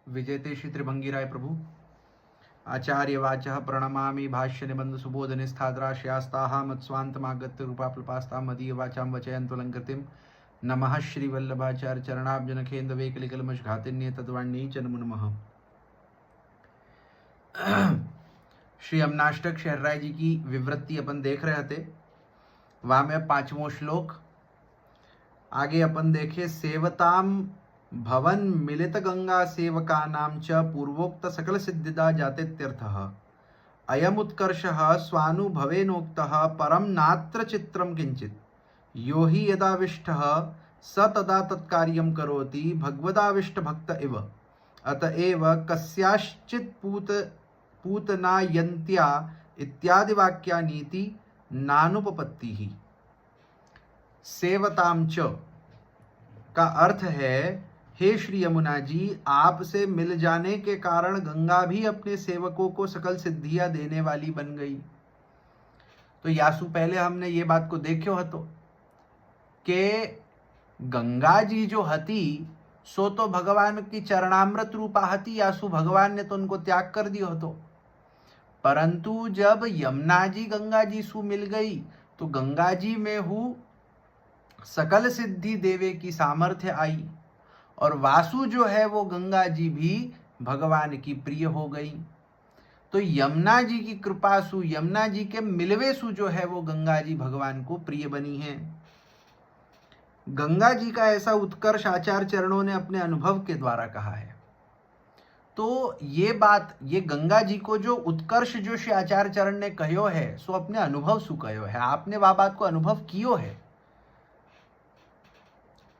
विजयते श्री त्रिभंगिराय प्रभु आचार्य वाचः प्रणमामि भाष्य निबंध सुबोध निष्ठाद्राश्यास्ताः मत्स्वान्तमागत्य रूपाप्लपास्तां मदीय वाचां वचयन्तुलङ्कृतिं नमः श्री वल्लभाचार्य चरणाब्जनखेन्द्र वेकलिकलमशघातिन्ये तद्वाण्यै च नमो नमः। श्री अमनाष्टक शहरराय जी की विवृत्ति अपन देख रहे थे। वहां में 5वां श्लोक आगे अपन देखे, सेवताम भवन मिलित गंगा सेवका नाम च पूर्वोक्त सकल सिद्धिदा जातेत्यर्थः अयम उत्कर्षः स्वानुभवेनोक्तः परम नात्र चित्रम किंचित यो हि यदाविष्टः स तदा तत्कार्यं करोति भगवदाविष्ट भक्त इव अतएव कस्याश्चित् पूतनायन्त्या इत्यादि वाक्यानीति नानुपपत्तिः। सेवताम च का अर्थ है, हे श्री यमुना जी, आपसे मिल जाने के कारण गंगा भी अपने सेवकों को सकल सिद्धियां देने वाली बन गई। तो यासु पहले हमने ये बात को देखो हतो कि गंगा जी जो हती सो तो भगवान की चरणामृत रूपा हती। यासु भगवान ने तो उनको त्याग कर दियो हतो, परंतु जब यमुना जी गंगा जी सु मिल गई तो गंगा जी में हु सकल सिद्धि देवे की सामर्थ्य आई और वासु जो है वो गंगा जी भी भगवान की प्रिय हो गई। तो यमुना जी की कृपा सु, यमुना जी के मिलवे सु जो है वो गंगा जी भगवान को प्रिय बनी है। गंगा जी का ऐसा उत्कर्ष आचार्य चरणों ने अपने अनुभव के द्वारा कहा है। तो ये बात, ये गंगा जी को जो उत्कर्ष जो श्री आचार्य चरण ने कहो है सो अपने अनुभव सु कहो है। आपने वह बात को अनुभव कियो है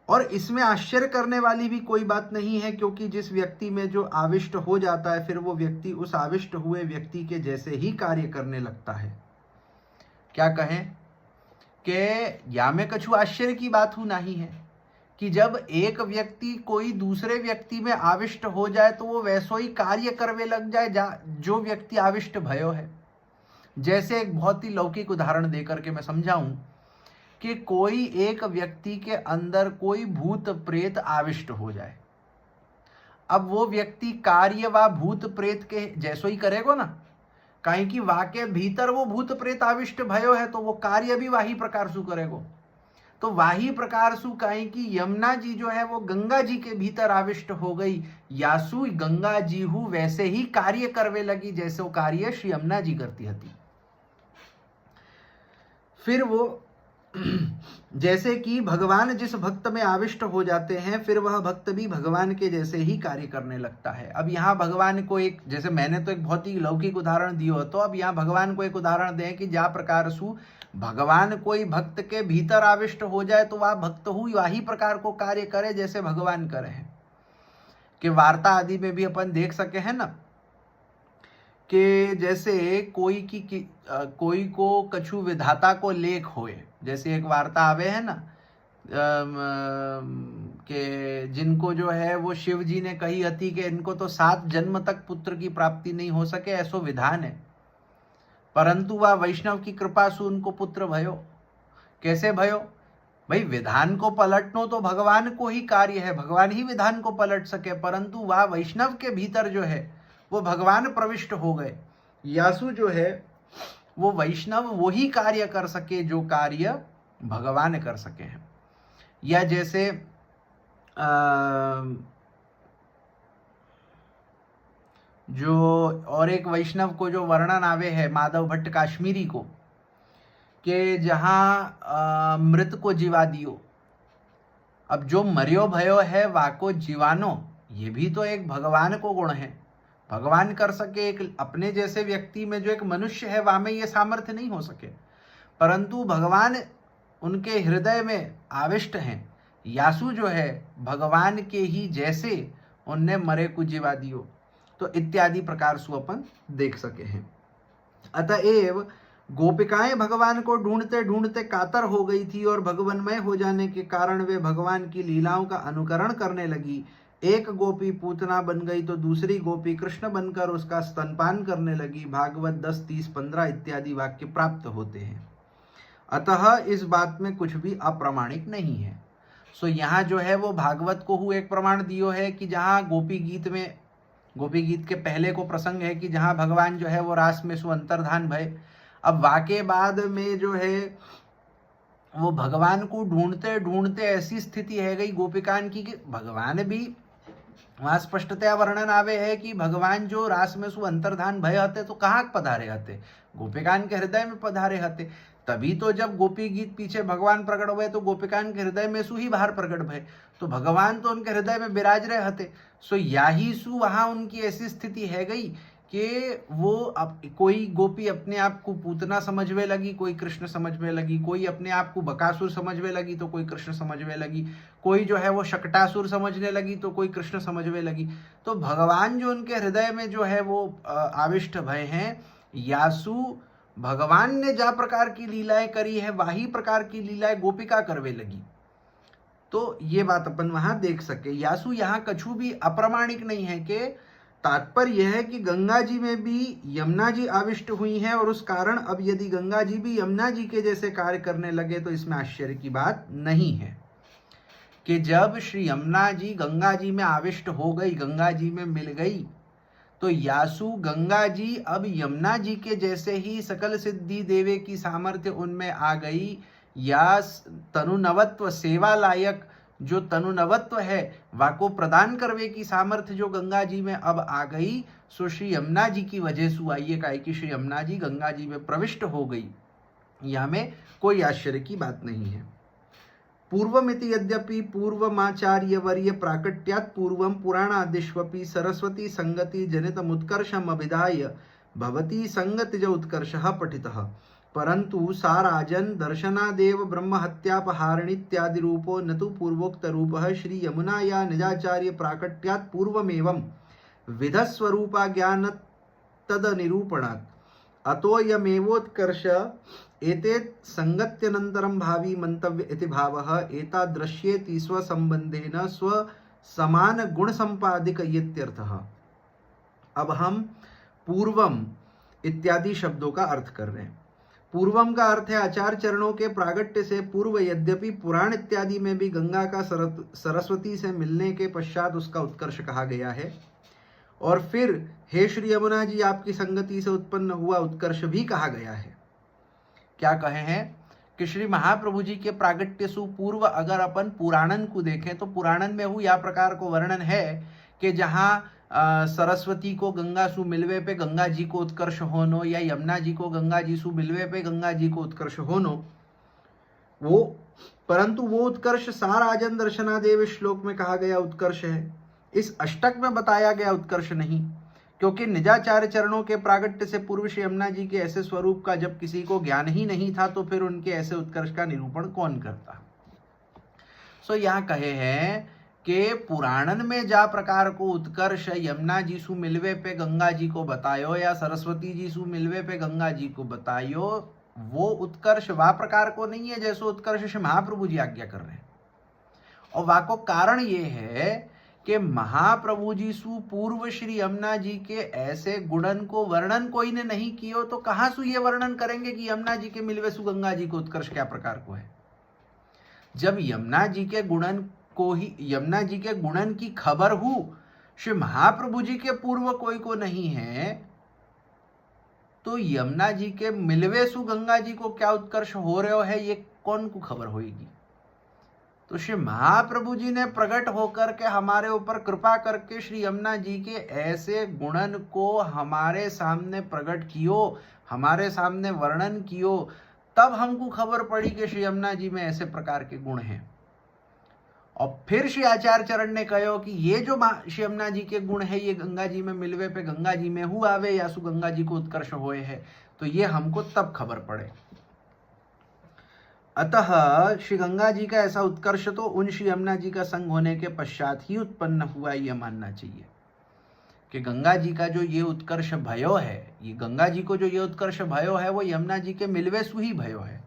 और इसमें आश्चर्य करने वाली भी कोई बात नहीं है, क्योंकि जिस व्यक्ति में जो आविष्ट हो जाता है फिर वो व्यक्ति उस आविष्ट हुए व्यक्ति के जैसे ही कार्य करने लगता है। क्या कहें कि या में कछु आश्चर्य की बात हो नहीं है कि जब एक व्यक्ति कोई दूसरे व्यक्ति में आविष्ट हो जाए तो वो वैसो ही कार्य करने लग जाए जो व्यक्ति आविष्ट भयो है। जैसे एक बहुत ही लौकिक उदाहरण देकर के मैं समझाऊं कि कोई एक व्यक्ति के अंदर कोई भूत प्रेत आविष्ट हो जाए। अब वो व्यक्ति कार्य व भूत प्रेत के जैसो ही करेगो ना, कहीं कि वाके भीतर वो भूत प्रेत आविष्ट भयो है तो वो कार्य भी वाही प्रकार सु करेगो। तो वाही प्रकार सु कहीं कि यमुना जी जो है वो गंगा जी के भीतर आविष्ट हो गई, यासु गंगा जी हु वैसे ही कार्य करवे लगी जैसे वो कार्य श्री यमुना जी करती हती। फिर वो जैसे कि भगवान जिस भक्त में आविष्ट हो जाते हैं फिर वह भक्त भी भगवान के जैसे ही कार्य करने लगता है। अब यहाँ भगवान को एक, जैसे मैंने तो एक बहुत ही लौकिक उदाहरण दियो, तो अब यहाँ भगवान को एक उदाहरण दें कि जा प्रकार सु भगवान कोई भक्त के भीतर आविष्ट हो जाए तो वह भक्त हुई वही प्रकार को कार्य करे जैसे भगवान करे हैं। कि वार्ता आदि में भी अपन देख सके हैं ना कि जैसे कोई को कछु विधाता को लेख होए, जैसे एक वार्ता आवे है ना कि जिनको जो है वो शिव जी ने कही हती कि इनको तो 7 जन्म तक पुत्र की प्राप्ति नहीं हो सके, ऐसो विधान है, परंतु वह वैष्णव की कृपा से उनको पुत्र भयो। कैसे भयो भाई? विधान को पलटनो तो भगवान को ही कार्य है, भगवान ही विधान को पलट सके, परंतु वह वैष्णव के भीतर जो है वो भगवान प्रविष्ट हो गए। यासु जो है वो वैष्णव वही कार्य कर सके जो कार्य भगवान कर सके हैं। या जैसे जो और एक वैष्णव को जो वर्णन आवे है माधव भट्ट काश्मीरी को कि जहाँ मृत को जीवा दियो। अब जो मरियो भयो है वाको जीवानो, ये भी तो एक भगवान को गुण है, भगवान कर सके। एक अपने जैसे व्यक्ति में जो एक मनुष्य है वहां में ये सामर्थ्य नहीं हो सके, परंतु भगवान उनके हृदय में आविष्ट हैं। यासु जो है भगवान के ही जैसे उनने मरे को जीवा दियो, तो इत्यादि प्रकार सु अपन देख सके हैं। अतएव गोपिकाएं भगवान को ढूंढते ढूंढते कातर हो गई थी और भगवन्मय हो जाने के कारण वे भगवान की लीलाओं का अनुकरण करने लगी। एक गोपी पूतना बन गई तो दूसरी गोपी कृष्ण बनकर उसका स्तनपान करने लगी। भागवत 10, 30, 15 इत्यादि वाक्य प्राप्त होते हैं। अतः इस बात में कुछ भी अप्रामाणिक नहीं है। सो यहाँ जो है वो भागवत को हु एक प्रमाण दियो है कि जहाँ गोपी गीत में गोपी गीत के पहले को प्रसंग है कि जहाँ भगवान जो है वो रास में सु अंतर्धान भय। अब वाके बाद में जो है वो भगवान को ढूंढते ढूंढते ऐसी स्थिति है गई गोपिकान की कि भगवान भी वहाँ स्पष्टतया वर्णन आवे है कि भगवान जो रास में सु अंतर्धान भय हते तो कहाँ पधारे हते, गोपिकान के हृदय में पधारे हते। तभी तो जब गोपी गीत पीछे भगवान प्रकट हुए तो गोपिकान के हृदय में सु ही बाहर प्रकट भय, तो भगवान तो उनके हृदय में विराज रहे हते। सो याही सु वहाँ उनकी ऐसी स्थिति है गई कि वो कोई गोपी अपने आप को पूतना समझने लगी, कोई कृष्ण समझने लगी, कोई अपने आप को बकासुर समझने लगी तो कोई कृष्ण समझने लगी, कोई जो है वो शकटासुर समझने लगी तो कोई कृष्ण समझने लगी। तो भगवान जो उनके हृदय में जो है वो आविष्ट भय हैं, यासु भगवान ने जा प्रकार की लीलाएं करी है वही प्रकार की लीलाएं गोपिका करवे लगी। तो ये बात अपन वहां देख सके। यासु यहाँ कछु भी अप्रमाणिक नहीं है कि तात्पर्य यह है कि गंगा जी में भी यमुना जी आविष्ट हुई हैं और उस कारण अब यदि गंगा जी भी यमुना जी के जैसे कार्य करने लगे तो इसमें आश्चर्य की बात नहीं है कि जब श्री यमुना जी गंगा जी में आविष्ट हो गई, गंगा जी में मिल गई, तो यासु गंगा जी अब यमुना जी के जैसे ही सकल सिद्धि देवे की सामर्थ्य उनमें आ गई, या तनुनवत्व सेवा लायक जो तनुनवत्व है वाको प्रदान करवे की सामर्थ्य जो गंगा जी में अब आ गई। सो श्री यमुना जी की वजह से आइए का कि श्री यमुना जी गंगा जी में प्रविष्ट हो गई, यहाँ में कोई आश्चर्य की बात नहीं है। पूर्वमिति यद्यपि पूर्वमाचार्य वर्य प्राकट्यात् पूर्वं पुराणादिष्वपि सरस्वती संगति जनितमुत्कर्षम् अभिधाय भवती संगतिज उत्कर्षः पठितः, परंतु सा राजन दर्शनादेव ब्रह्महत्यापहारणीत्यादि रूपो न तु पूर्वोक्त रूपः श्री यमुना या निजाचार्य प्राकट्यात् पूर्वमेवं विधस्वरूपा ज्ञान तद निरूपणात् अतोयमेवोत्कर्ष एतेत् संगत्यनन्तरं भावी मंतव्य इति भावः एतादृश्येति स्वसंबंधेन स्वसमान गुण संपादिक इत्यर्थः। अब हम पूर्वम इत्यादि शब्दों का अर्थ कर रहे हैं। पूर्वम का अर्थ है आचार चरणों के प्रागट्य से पूर्व, यद्यपि पुराण इत्यादि में भी गंगा का सरस्वती से मिलने के पश्चात उसका उत्कर्ष कहा गया है, और फिर हे श्री यमुना जी आपकी संगति से उत्पन्न हुआ उत्कर्ष भी कहा गया है। क्या कहे हैं कि श्री महाप्रभु जी के प्रागट्य सु पूर्व अगर अपन पुराणन को देखें तो पुराणन में हुआ यह प्रकार को वर्णन है कि जहाँ सरस्वती को गंगा सु मिलवे पे गंगा जी को उत्कर्ष होनो, या यमुना जी को गंगा जी सु मिलवे पे गंगा जी को उत्कर्ष होनो, वो परंतु वो उत्कर्ष साराजन दर्शनादेव श्लोक में कहा गया उत्कर्ष है, इस अष्टक में बताया गया उत्कर्ष नहीं। क्योंकि निजाचार्य चरणों के प्रागट्य से पूर्व श्री यमुना जी के ऐसे स्वरूप का जब किसी को ज्ञान ही नहीं था तो फिर उनके ऐसे उत्कर्ष का निरूपण कौन करता। सो यहाँ कहे हैं कि पुराणन में जा प्रकार को उत्कर्ष यमुना जी सु मिलवे पे गंगा जी को बतायो या सरस्वती जी सु मिलवे पे गंगा जी को बतायो, वो उत्कर्ष वा प्रकार को नहीं है जैसे उत्कर्ष श्री महाप्रभु जी आज्ञा कर रहे हैं। और वाको कारण ये है कि महाप्रभु जी सु पूर्व श्री यमुना जी के ऐसे गुणन को वर्णन कोई ने नहीं कियो, तो कहां सु ये वर्णन करेंगे कि यमुना जी के मिलवे सु गंगा जी को उत्कर्ष क्या प्रकार को है। जब यमुना जी के गुणन को ही यमुना जी के गुणन की खबर हो श्री महाप्रभु जी के पूर्व कोई को नहीं है, तो यमुना जी के मिलवे सु गंगा जी को क्या उत्कर्ष हो रहे हो है ये कौन को खबर होगी। तो श्री महाप्रभु जी ने प्रकट होकर के हमारे ऊपर कृपा करके श्री यमुना जी के ऐसे गुणन को हमारे सामने प्रकट कियो, हमारे सामने वर्णन कियो, तब हमको खबर पड़ी कि श्री यमुना जी में ऐसे प्रकार के गुण हैं। और फिर श्री आचार्य चरण ने कहो कि ये जो श्री यमुना जी के गुण है ये गंगा जी में मिलवे पे गंगा जी में हु आवे या सु गंगा जी को उत्कर्ष होए है, तो ये हमको तब खबर पड़े। अतः श्री गंगा जी का ऐसा उत्कर्ष तो उन श्री यमुना जी का संग होने के पश्चात ही उत्पन्न हुआ, यह मानना चाहिए कि गंगा जी का जो ये उत्कर्ष भयो है, ये गंगा जी को जो ये उत्कर्ष भयो है वो यमुना जी के मिलवे सु ही भयो है,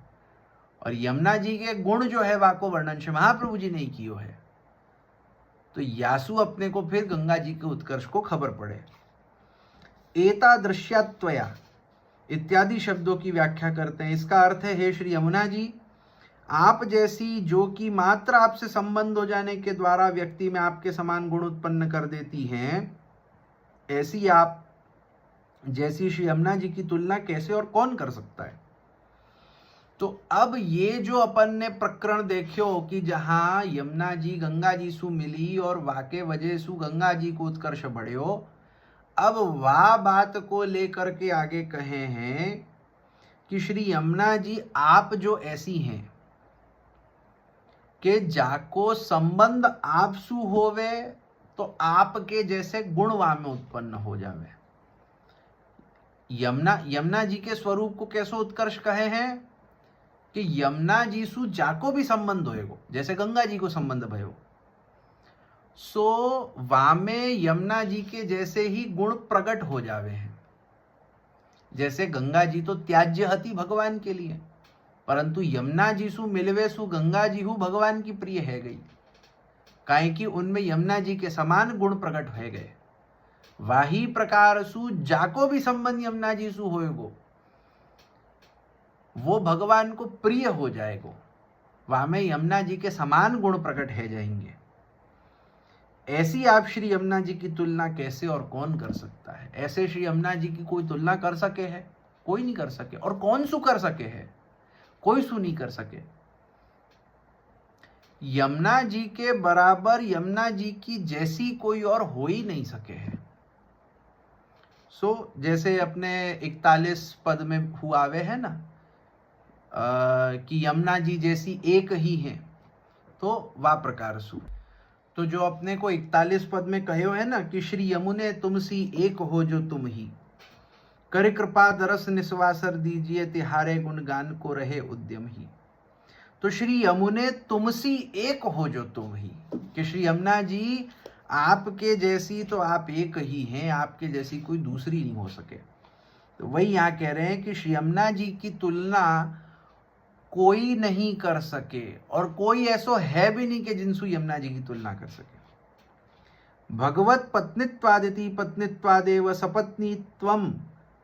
और यमुना जी के गुण जो है वाको वर्णन श्री महाप्रभु जी ने कियो है। तो यासु अपने को फिर गंगा जी के उत्कर्ष को खबर पड़े। एतादृश्यात्वया इत्यादि शब्दों की व्याख्या करते हैं। इसका अर्थ है हे श्री यमुना जी, आप जैसी जो कि मात्र आपसे संबंध हो जाने के द्वारा व्यक्ति में आपके समान गुण उत्पन्न कर देती हैं, ऐसी आप जैसी श्री यमुना जी की तुलना कैसे और कौन कर सकता है। तो अब ये जो अपन ने प्रकरण देखियो कि जहां यमुना जी गंगा जी सु मिली और वाके वजह सु गंगा जी को उत्कर्ष बढ़ियो, अब वाह बात को लेकर के आगे कहे हैं कि श्री यमुना जी आप जो ऐसी हैं कि जाको संबंध आपसु होवे तो आपके जैसे गुण वा में उत्पन्न हो जावे। यमुना जी के स्वरूप को कैसे उत्कर्ष कहे हैं कि यमुना जी सु जाको भी संबंध होएगो, जैसे गंगा जी को संबंध भयो, सो वामे यमुना जी के जैसे ही गुण प्रकट हो जावे हैं। जैसे गंगा जी तो त्याज्य हती भगवान के लिए, परंतु यमुना जी सु मिलवे सु गंगा जी हु भगवान की प्रिय है गई, काहे कि उनमें यमुना जी के समान गुण प्रकट हो गए। वाही प्रकार सु जाको भी संबंध यमुना जी सु होएगो, वो भगवान को प्रिय हो जाएगो, वहां में यमुना जी के समान गुण प्रकट है जाएंगे। ऐसी आप श्री यमुना जी की तुलना कैसे और कौन कर सकता है। ऐसे श्री यमुना जी की कोई तुलना कर सके है? कोई नहीं कर सके। और कौन सु कर सके है? कोई सु नहीं कर सके। यमुना जी के बराबर यमुना जी की जैसी कोई और हो ही नहीं सके है। जैसे अपने 41 पद में हुआवे है ना कि यमुना जी जैसी एक ही है, तो वा प्रकार सु। तो जो अपने को 41 पद में कहो है ना कि श्री यमुने तुमसी एक हो जो तुम ही, कर कृपा दरस निस्वासर दीजिए तिहारे गुणगान को रहे उद्यम ही। तो श्री यमुने तुमसी एक हो जो तुम ही, कि श्री यमुना जी आपके जैसी तो आप एक ही हैं, आपके जैसी कोई दूसरी नहीं हो सके। तो वही यहाँ कह रहे हैं कि श्री यमुना जी की तुलना कोई नहीं कर सके और कोई ऐसो है भी नहीं कि जिनसु यमुना जी की तुलना कर सके। भगवत पत्नीत्वादिति पत्नीत्वादेव सपत्नीत्वम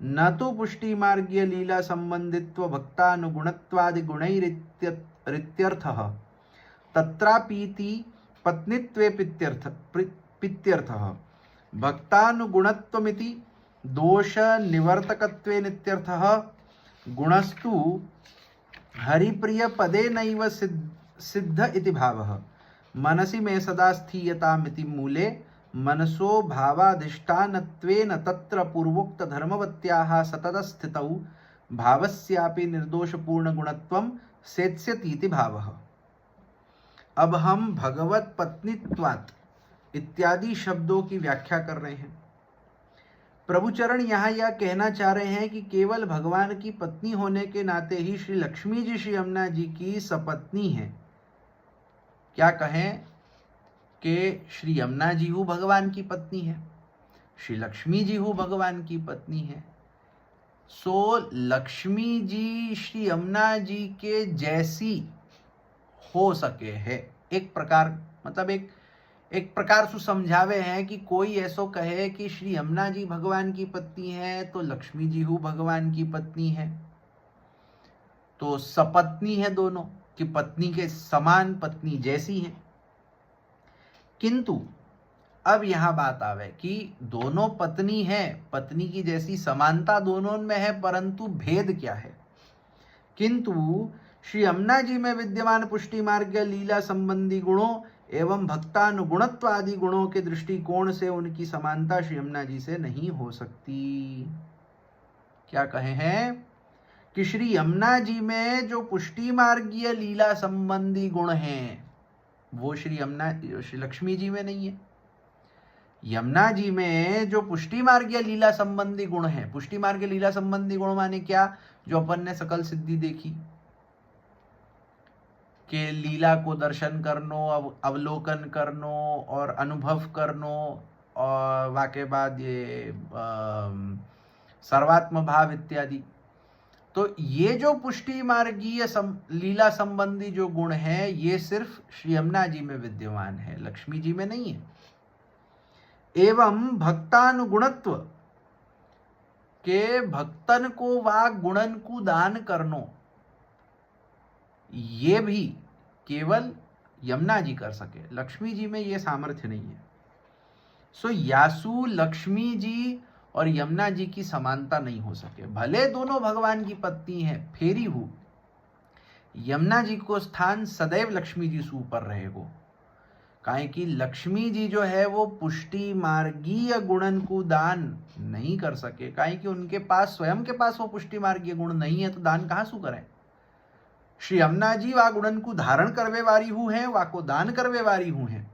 न तो पुष्टि मार्गीय लीला संबंधित्व भक्तानुगुणत्वादि गुणैरित्यर्थः तत्रापीति पत्नीत्वे पित्यर्थः भक्तानुगुणत्वमिति दोष निवर्तकत्वे नित्यर्थः गुणस्तु हरिप्रिय पदे नैव सिद्ध इति भावः मनसि में सदा स्थीयतामिति मूले मनसो भावाधिष्ठानत्वेन तत्र पूर्वोक्त धर्मवत्याः सततस्थितौ भावस्यापि निर्दोषपूर्ण गुणत्वं सेत्स्यतीति भावः। अब हम भगवत पत्नीत्वात् इत्यादि शब्दों की व्याख्या कर रहे हैं। प्रभुचरण यहाँ यह कहना चाह रहे हैं कि केवल भगवान की पत्नी होने के नाते ही श्री लक्ष्मी जी श्री यमुना जी की सपत्नी है। क्या कहें कि श्री यमुना जी हूँ भगवान की पत्नी है, श्री लक्ष्मी जी हूँ भगवान की पत्नी है। सो लक्ष्मी जी श्री यमुना जी के जैसी हो सके है। एक प्रकार मतलब एक प्रकार से समझावे हैं कि कोई ऐसो कहे कि श्री यमुना जी भगवान की पत्नी है तो लक्ष्मी जी हूँ भगवान की पत्नी है, तो सपत्नी है दोनों कि पत्नी के समान पत्नी जैसी है। किंतु अब यहां बात आवे कि दोनों पत्नी है, पत्नी की जैसी समानता दोनों में है, परंतु भेद क्या है। किंतु श्री यमुना जी में विद्यमान पुष्टि मार्ग लीला संबंधी गुणों एवं भक्तानुगुणत्व आदि गुणों के दृष्टिकोण से उनकी समानता श्री यमुना जी से नहीं हो सकती। क्या कहे हैं कि श्री यमुना जी में जो पुष्टि मार्गीय लीला संबंधी गुण हैं वो श्री लक्ष्मी जी में नहीं है। यमुना जी में जो पुष्टि मार्गीय लीला संबंधी गुण है, पुष्टि मार्गीय लीला संबंधी गुण माने क्या, जो अपन ने सकल सिद्धि देखी कि लीला को दर्शन करनो, अवलोकन करनो और अनुभव करनो, और वाके बाद ये सर्वात्म भाव इत्यादि। तो ये जो पुष्टि मार्गीय लीला संबंधी जो गुण है ये सिर्फ श्री यमुना जी में विद्यमान है, लक्ष्मी जी में नहीं है। एवं भक्तानुगुणत्व के भक्तन को वा गुणन को दान करनो, ये भी केवल यमुना जी कर सके, लक्ष्मी जी में ये सामर्थ्य नहीं है। सो यासु लक्ष्मी जी और यमुना जी की समानता नहीं हो सके। भले दोनों भगवान की पत्नी है, फेरी हूं, यमुना जी को स्थान सदैव लक्ष्मी जी से ऊपर रहेगो। काहे कि लक्ष्मी जी जो है वो पुष्टि मार्गीय गुणन को दान नहीं कर सके, काहे कि उनके पास स्वयं के पास वो पुष्टि मार्गीय गुण नहीं है, तो दान कहां सु करें। श्री यमुना जी वा गुणन को धारण करवे वारी हूं है, वा को दान करवे वारी हूं है।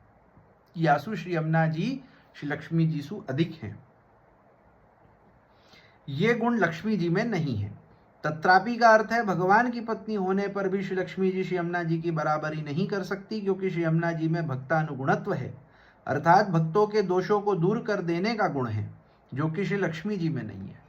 यासु श्री यमुना जी श्री लक्ष्मी जी सु अधिक है, ये गुण लक्ष्मी जी में नहीं है। तत्रापि का अर्थ है भगवान की पत्नी होने पर भी श्री लक्ष्मी जी श्री यमुना जी की बराबरी नहीं कर सकती, क्योंकि श्री यमुना जी में भक्तानुगुणत्व है, अर्थात भक्तों के दोषों को दूर कर देने का गुण है, जो कि श्री लक्ष्मी जी में नहीं है।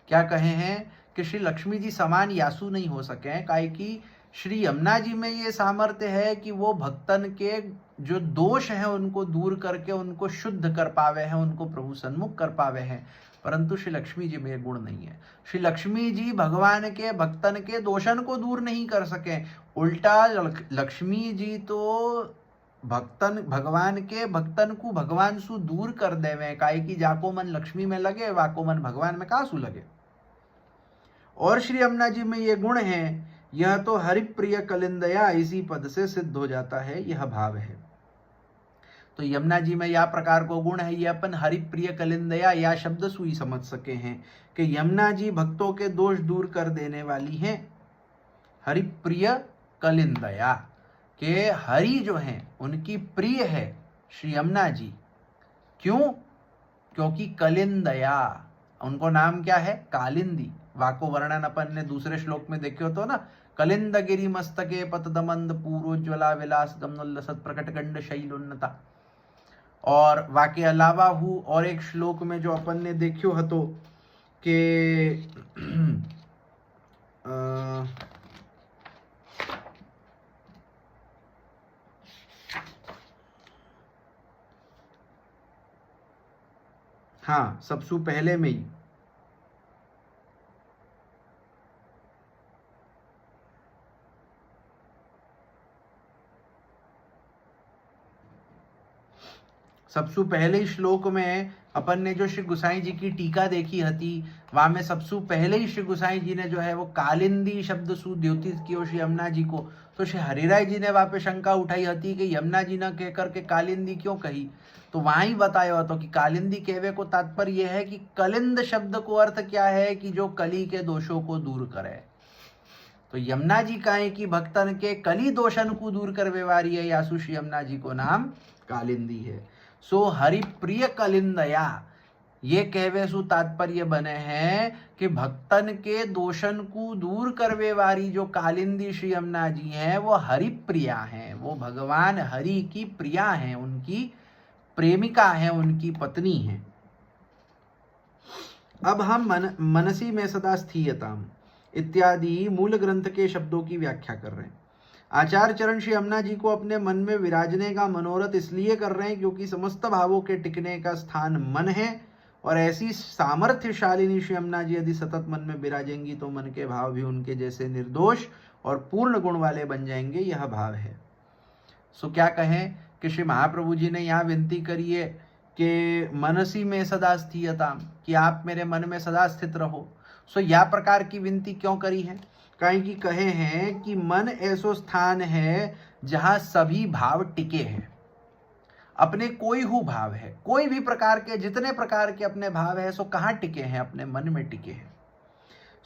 क्या कहे हैं कि श्री लक्ष्मी जी समान यासु नहीं हो सके, काहे कि श्री यमुना जी में ये सामर्थ्य है कि वो भक्तन के जो दोष है उनको दूर करके उनको शुद्ध कर पावे हैं, उनको प्रभु सन्मुख कर पावे हैं, परंतु श्री लक्ष्मी जी में ये गुण नहीं है। श्री लक्ष्मी जी भगवान के भक्तन के दोषन को दूर नहीं कर सके, उल्टा लक्ष्मी जी तो भगवान के भक्तन को भगवान सु दूर कर देवे, काहे कि जाको मन लक्ष्मी में लगे वाको मन भगवान में का सु लगे। और श्री यमुना जी में ये गुण है, यह तो हरिप्रिय कलिंदया इसी पद से सिद्ध हो जाता है, यह भाव है। तो यमुना जी में यह प्रकार को गुण है, यह अपन हरिप्रिय कलिंदया या शब्द सुई समझ सके हैं कि यमुना जी भक्तों के दोष दूर कर देने वाली हैं। हरिप्रिय कलिंदया के हरि जो हैं उनकी प्रिय है श्री यमुना जी। क्यों? क्योंकि कलिंदया, उनको नाम क्या है? कालिंदी। वाको वर्णन अपन ने दूसरे श्लोक में देखे हो तो ना, कलिंद गिरी मस्तके पतदमंद पूरोज्वला विलास गमनुल्लसत प्रकट गंड शैलोन्नता। और वाके अलावा हूँ और एक श्लोक में जो अपन ने देखियो हतो के हाँ, सबसे पहले में ही सबसे पहले श्लोक में अपन ने जो श्री गुसाई जी की टीका देखी हती, वहां में सबसे पहले ही श्री गुसाई जी ने जो है वो कालिंदी शब्द सु द्योतित कियो श्री यमुना जी को। तो श्री हरिराय जी ने वहां पे शंका उठाई हती कि यमुना जी न कह करके कालिंदी क्यों कही, तो वहां ही बताया तो कि कालिंदी कहवे को तात्पर्य यह है कि कलिंद शब्द को अर्थ क्या है कि जो कली के दोषों को दूर करे। तो यमुना जी कहे कि भक्तन के कली दोषन को दूर कर व्यवहारी है, यासु श्री यमुना जी को नाम कालिंदी है। सो हरिप्रिय कलिंदया ये कहवे सु तात्पर्य बने हैं कि भक्तन के दोषन को दूर करवे वाली जो कालिंदी श्री यमुना जी हैं वो हरिप्रिया हैं, वो भगवान हरि की प्रिया हैं, उनकी प्रेमिका हैं, उनकी पत्नी हैं। अब हम मनसी में सदा स्थीयताम इत्यादि मूल ग्रंथ के शब्दों की व्याख्या कर रहे हैं। आचार्य चरण श्री यमुना जी को अपने मन में विराजने का मनोरथ इसलिए कर रहे हैं क्योंकि समस्त भावों के टिकने का स्थान मन है, और ऐसी सामर्थ्यशालिनी श्री यमुना जी यदि सतत मन में विराजेंगी तो मन के भाव भी उनके जैसे निर्दोष और पूर्ण गुण वाले बन जाएंगे, यह भाव है। सो क्या कहें कि श्री महाप्रभु जी ने यहाँ विनती करी है कि मनसी में सदा स्थियताम, कि आप मेरे मन में सदा स्थित रहो। सो यह प्रकार की विनती क्यों करी है? कहीं की कहे हैं कि मन ऐसो स्थान है जहां सभी भाव टिके हैं। अपने कोई हु भाव है, कोई भी प्रकार के जितने प्रकार के अपने भाव है सो कहाँ टिके हैं? अपने मन में टिके हैं।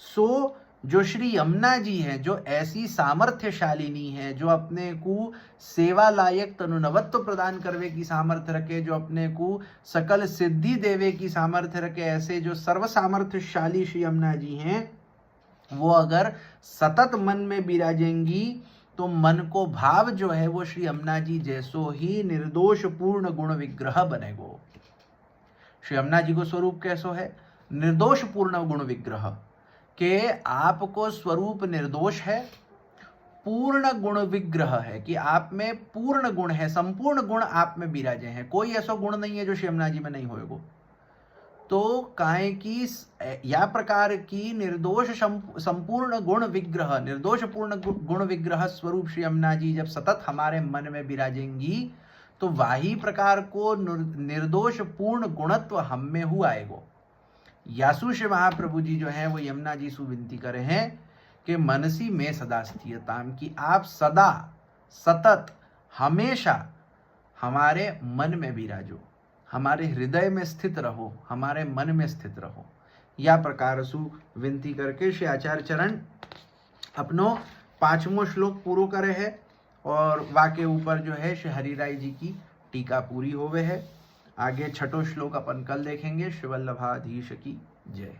सो जो श्री यमुना जी हैं, जो ऐसी सामर्थ्यशालिनी है, जो अपने को सेवा लायक तनुनवत्व प्रदान करवे की सामर्थ्य रखे, जो अपने को सकल सिद्धि देवे की सामर्थ्य रखे, ऐसे जो सर्व सामर्थ्यशाली श्री यमुना जी हैं, वो अगर सतत मन में विराजेंगी तो मन को भाव जो है वो श्री यमुना जी जैसो ही निर्दोष पूर्ण गुण विग्रह बनेगो। श्री यमुना जी को स्वरूप कैसो है? निर्दोष पूर्ण गुण विग्रह, के आपको स्वरूप निर्दोष है, पूर्ण गुण विग्रह है कि आप में पूर्ण गुण है, संपूर्ण गुण आप में विराजे हैं। कोई ऐसा गुण नहीं है जो श्री यमुना जी में नहीं होएगो। तो काहे की या प्रकार की निर्दोष संपूर्ण गुण विग्रह, निर्दोष पूर्ण गुण विग्रह स्वरूप श्री यमुना जी जब सतत हमारे मन में विराजेंगी तो वाही प्रकार को निर्दोष पूर्ण गुणत्व हम में हुआ आएगो। यासु श्री महाप्रभु जी जो हैं वो यमुना जी सु विनती करे हैं कि मनसी में सदा स्थियताम, कि आप सदा सतत हमेशा हमारे मन में विराजो, हमारे हृदय में स्थित रहो, हमारे मन में स्थित रहो। या प्रकार सु विनती करके श्री आचार्य चरण अपनो 5वां श्लोक पूरो करे है और वाके ऊपर जो है श्री हरिराय जी की टीका पूरी होवे है। आगे 6ठो श्लोक अपन कल देखेंगे। शिव वल्लभाधीश की जय।